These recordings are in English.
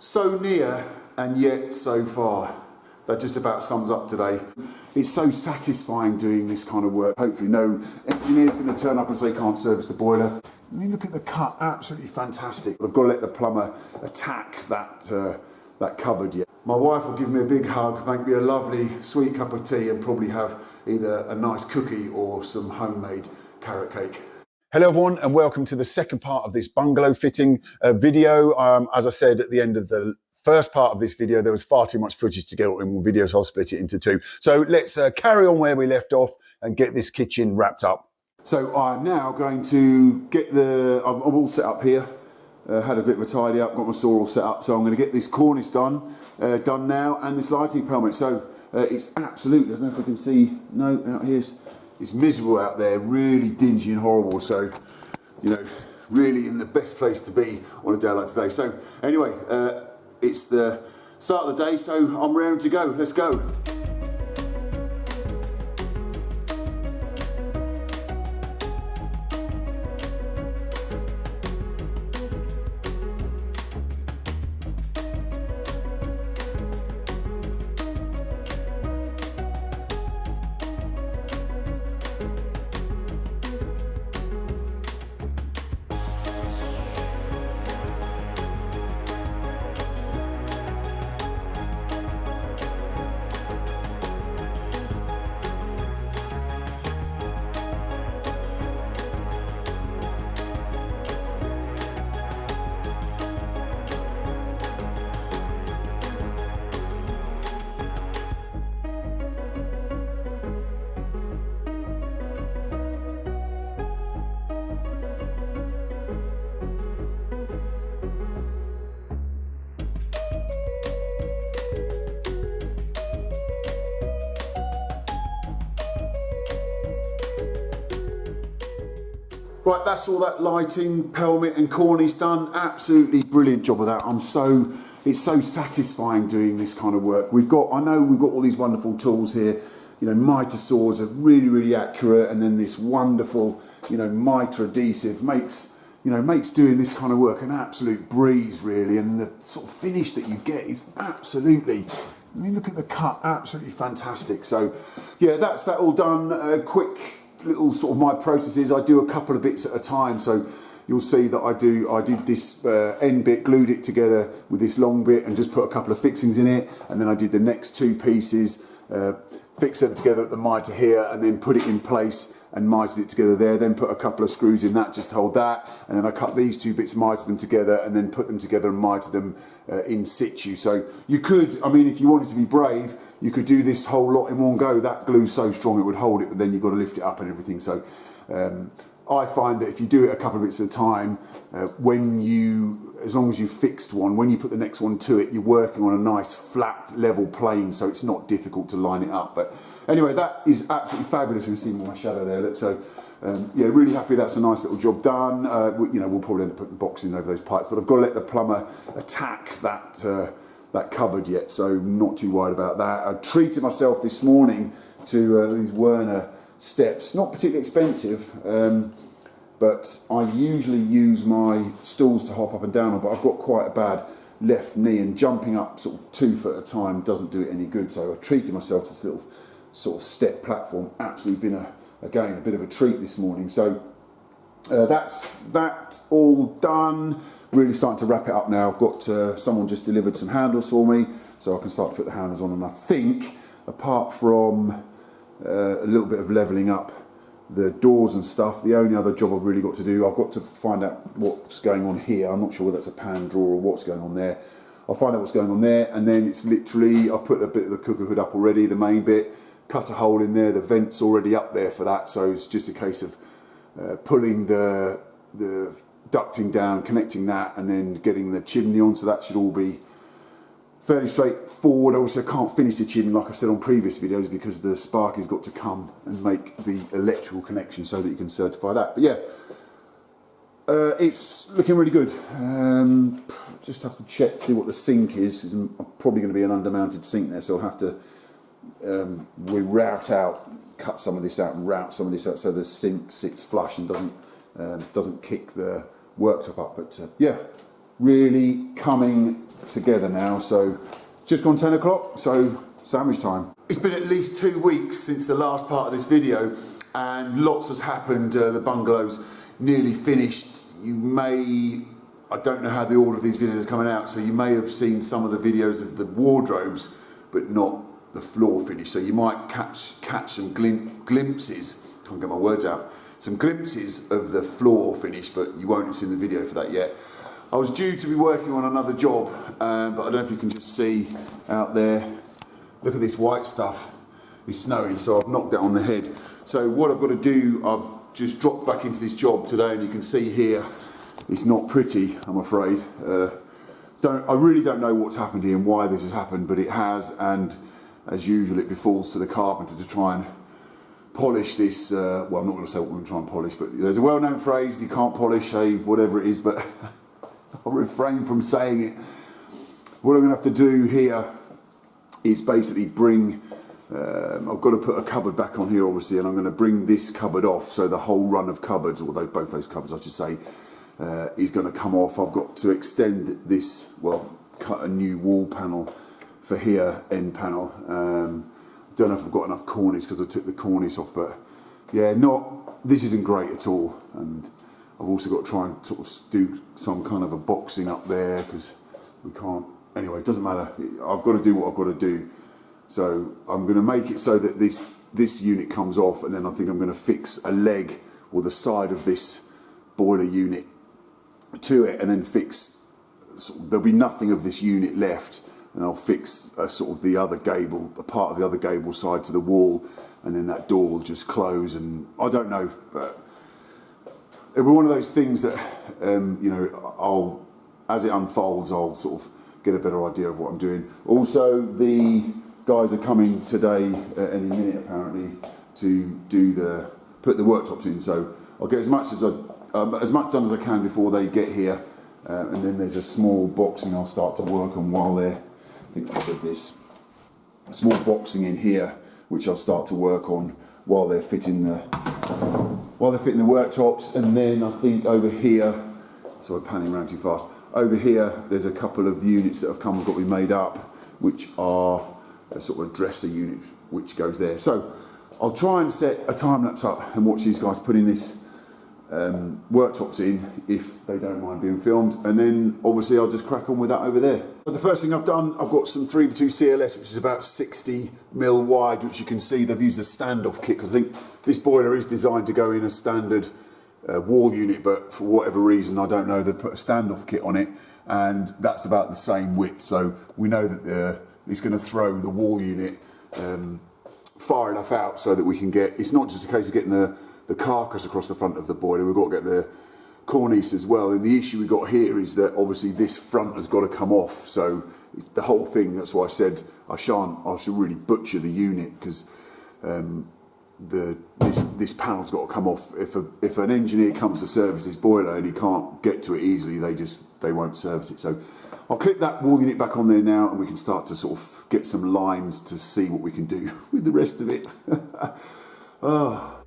So near and yet so far. That just about sums up today. It's so satisfying doing this kind of work. Hopefully no engineer's going to turn up and say can't service the boiler. I mean, look at the cut, absolutely fantastic. I've got to let the plumber attack that cupboard yet. My wife will give me a big hug, make me a lovely sweet cup of tea and probably have either a nice cookie or some homemade carrot cake. Hello everyone and welcome to the second part of this bungalow fitting video. As I said at the end of the first part of this video, there was far too much footage to get in one video, so I'll split it into two. So let's carry on where we left off and get this kitchen wrapped up. So I'm now going to get I'm all set up here. Had a bit of a tidy up, got my saw all set up, so I'm going to get this cornice done now, and this lighting pelmet. So it's absolutely, I don't know if I can see, no, out here, it's miserable out there, really dingy and horrible, so, you know, really in the best place to be on a day like today. So anyway, it's the start of the day, so I'm raring to go, let's go. Right, that's all that lighting, pelmet and cornice done. Absolutely brilliant job of that. It's so satisfying doing this kind of work. I know we've got all these wonderful tools here. You know, mitre saws are really, really accurate, and then this wonderful, you know, mitre adhesive makes doing this kind of work an absolute breeze, really. And the sort of finish that you get is absolutely, I mean, look at the cut, absolutely fantastic. So yeah, that's that all done. Quick little sort of my processes. I do a couple of bits at a time, so you'll see that I did this end bit, glued it together with this long bit and just put a couple of fixings in it, and then I did the next two pieces, fixed them together at the mitre here, and then put it in place and mitered it together there, then put a couple of screws in that just to hold that, and then I cut these two bits, mitered them together, and then put them together and mitered them in situ. So you could, I mean, if you wanted to be brave, you could do this whole lot in one go. That glue's so strong it would hold it, but then you've got to lift it up and everything. So I find that if you do it a couple of bits at a time, as long as you've fixed one, when you put the next one to it, you're working on a nice flat level plane, so it's not difficult to line it up. But anyway, that is absolutely fabulous. You can see my shadow there. Look, so yeah, really happy that's a nice little job done. You know, we'll probably end up putting boxing over those pipes, but I've got to let the plumber attack that cupboard yet, so not too worried about that. I treated myself this morning to these Werner steps, not particularly expensive, but I usually use my stools to hop up and down on, but I've got quite a bad left knee, and jumping up sort of 2 foot at a time doesn't do it any good, so I treated myself to this little sort of step platform. Absolutely been again a bit of a treat this morning. So that's that all done. Really starting to wrap it up now. I've got someone just delivered some handles for me, so I can start to put the handles on. And I think, apart from a little bit of levelling up the doors and stuff, the only other job I've really got to do, I've got to find out what's going on here. I'm not sure whether that's a pan drawer or what's going on there. I'll find out what's going on there, and then it's literally, I've put a bit of the cooker hood up already, the main bit, cut a hole in there, the vent's already up there for that, so it's just a case of pulling the ducting down, connecting that, and then getting the chimney on, so that should all be fairly straightforward. Obviously I can't finish the chimney like I've said on previous videos because the sparky's got to come and make the electrical connection so that you can certify that. But yeah, it's looking really good. Just have to check to see what the sink is. I'm probably going to be an undermounted sink there, so I'll have to cut some of this out and route some of this out so the sink sits flush and doesn't kick the worktop up. But yeah, really coming together now. So just gone 10 o'clock, so sandwich time. It's been at least 2 weeks since the last part of this video, and lots has happened. The bungalow's nearly finished. I don't know how the order of these videos are coming out, so you may have seen some of the videos of the wardrobes, but not the floor finish. So you might catch some glimpses, can't get my words out, some glimpses of the floor finish, but you won't have seen the video for that yet. I was due to be working on another job, but I don't know if you can just see out there. Look at this white stuff. It's snowing, so I've knocked that on the head. So what I've got to do, I've just dropped back into this job today, and you can see here, it's not pretty, I'm afraid. I really don't know what's happened here and why this has happened, but it has, and as usual, it befalls to the carpenter to try and polish this. Well, I'm not going to say what we're going to try and polish, but there's a well-known phrase: you can't polish a whatever it is. But I'll refrain from saying it. What I'm going to have to do here is basically bring. I've got to put a cupboard back on here, obviously, and I'm going to bring this cupboard off. So the whole run of cupboards, or both those cupboards, I should say, is going to come off. I've got to extend this. Well, cut a new wall panel for here, end panel. Don't know if I've got enough cornice because I took the cornice off, but yeah, this isn't great at all. And I've also got to try and sort of do some kind of a boxing up there because we can't. Anyway, it doesn't matter. I've got to do what I've got to do. So I'm going to make it so that this unit comes off, and then I think I'm going to fix a leg or the side of this boiler unit to it, and then fix. There'll be nothing of this unit left. And I'll fix sort of the other gable, a part of the other gable side to the wall, and then that door will just close. And I don't know, but it'll be one of those things that as it unfolds, I'll sort of get a better idea of what I'm doing. Also, the guys are coming today any minute apparently to put the worktops in. So I'll get as much done as I can before they get here, and then there's a small boxing I'll start to work on while they're. I think I said this. Small boxing in here, which I'll start to work on while they're fitting the worktops, and then I think over here. Sorry, panning around too fast. Over here, there's a couple of units that have got to be made up, which are a sort of a dresser unit, which goes there. So I'll try and set a time lapse up and watch these guys putting this worktops in, if they don't mind being filmed, and then obviously I'll just crack on with that over there. But the first thing I've done, I've got some 3x2 CLS, which is about 60mm wide, which you can see they've used a standoff kit, because I think this boiler is designed to go in a standard wall unit, but for whatever reason, I don't know, they put a standoff kit on it, and that's about the same width, so we know that it's going to throw the wall unit far enough out so that we can get, it's not just a case of getting the carcass across the front of the boiler, we've got to get the cornice as well. And the issue we got here is that obviously this front has got to come off, so the whole thing, that's why I said I should really butcher the unit, because this panel's got to come off. If an engineer comes to service this boiler and he can't get to it easily, they won't service it. So I'll clip that wall unit back on there now, and we can start to sort of get some lines to see what we can do with the rest of it. Oh.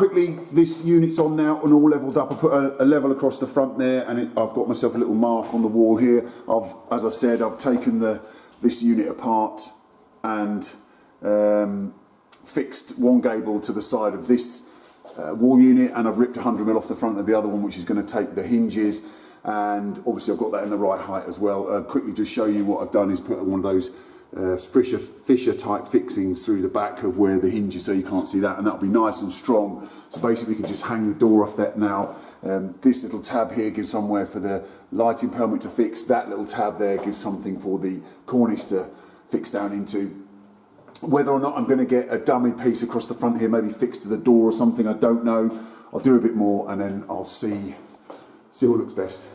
quickly, this unit's on now and all levelled up. I put a level across the front there, and I've got myself a little mark on the wall here. As I've said, I've taken this unit apart and fixed one gable to the side of this wall unit, and I've ripped 100mm off the front of the other one, which is going to take the hinges, and obviously I've got that in the right height as well. Quickly just show you what I've done is put one of those Fisher type fixings through the back of where the hinges, so you can't see that, and that'll be nice and strong. So basically we can just hang the door off that now. This little tab here gives somewhere for the lighting permit to fix. That little tab there gives something for the cornice to fix down into. Whether or not I'm going to get a dummy piece across the front here, maybe fixed to the door or something, I don't know. I'll do a bit more and then I'll see what looks best.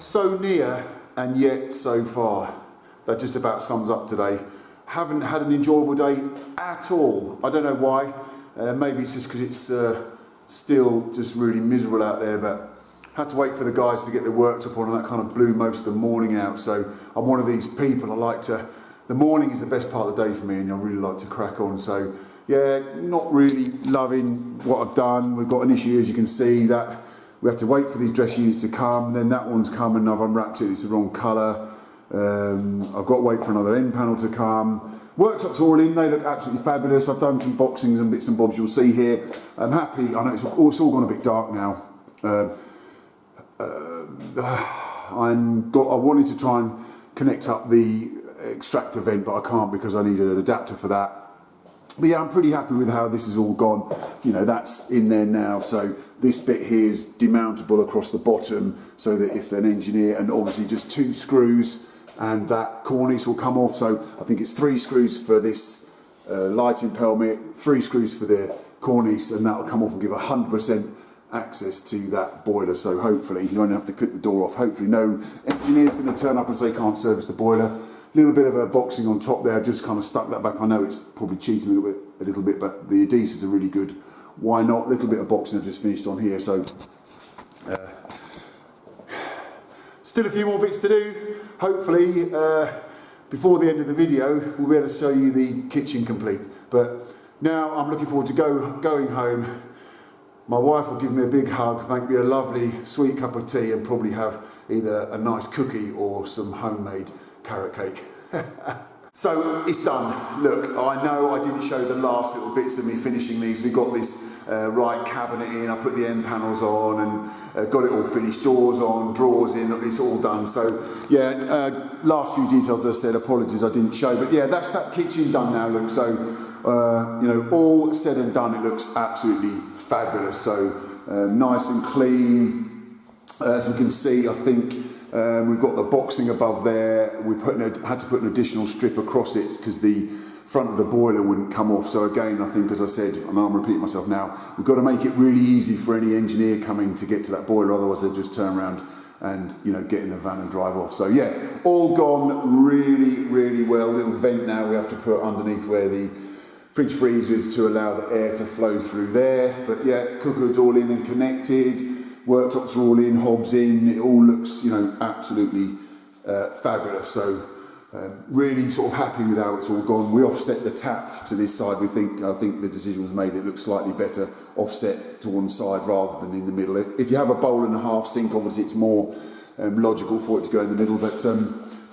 So near and yet so far. That just about sums up today. Haven't had an enjoyable day at all. I don't know why. Maybe it's just because it's still just really miserable out there, but had to wait for the guys to get the worktop on, and that kind of blew most of the morning out. So I'm one of these people, the morning is the best part of the day for me, and I really like to crack on. So yeah, not really loving what I've done. We've got an issue, as you can see, that we have to wait for these dress units to come, then that one's come and I've unwrapped it, it's the wrong colour. I've got to wait for another end panel to come. Worktops are all in, they look absolutely fabulous. I've done some boxings and bits and bobs you'll see here. I'm happy, I know it's all gone a bit dark now. I wanted to try and connect up the extractor vent, but I can't because I need an adapter for that. But yeah, I'm pretty happy with how this has all gone. You know, that's in there now, so this bit here is demountable across the bottom, so that if an engineer, and obviously just 2 screws, and that cornice will come off. So I think it's 3 screws for this lighting pelmet, 3 screws for the cornice, and that'll come off and give 100% access to that boiler. So hopefully you won't have to clip the door off. Hopefully no engineer's going to turn up and say can't service the boiler. Little bit of a boxing on top there, I've just kind of stuck that back. I know it's probably cheating a little bit, but the adhesives are really good. Why not? Little bit of boxing I've just finished on here. So still a few more bits to do. Hopefully before the end of the video we'll be able to show you the kitchen complete. But now I'm looking forward to going home. My wife will give me a big hug, make me a lovely sweet cup of tea, and probably have either a nice cookie or some homemade carrot cake. So it's done. Look, I know I didn't show the last little bits of me finishing these. We got this right cabinet in, I put the end panels on and got it all finished, doors on, drawers in, it's all done. So yeah, last few details as I said, apologies I didn't show, but yeah, that's that kitchen done now, look. So, you know, all said and done, it looks absolutely fabulous. So nice and clean. As you can see, I think we've got the boxing above there. We had to put an additional strip across it because the front of the boiler wouldn't come off. So again, I think, as I said, and I'm repeating myself now, we've got to make it really easy for any engineer coming to get to that boiler. Otherwise, they'll just turn around and, you know, get in the van and drive off. So yeah, all gone really, really well. Little vent now we have to put underneath where the fridge freezer is to allow the air to flow through there. But yeah, cooker's all in and connected. Worktops are all in, hobs in, it all looks, you know, absolutely fabulous. So really sort of happy with how it's all gone. We offset the tap to this side. I think the decision was made that it looks slightly better offset to one side rather than in the middle. If you have a bowl and a half sink, obviously it's more logical for it to go in the middle. But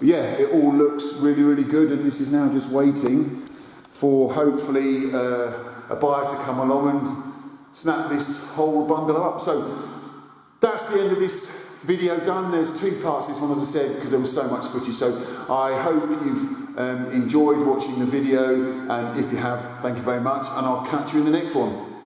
yeah, it all looks really, really good. And this is now just waiting for hopefully a buyer to come along and snap this whole bungalow up. So that's the end of this video done. There's 2 parts to this one, as I said, because there was so much footage. So I hope you've enjoyed watching the video, and if you have, thank you very much, and I'll catch you in the next one.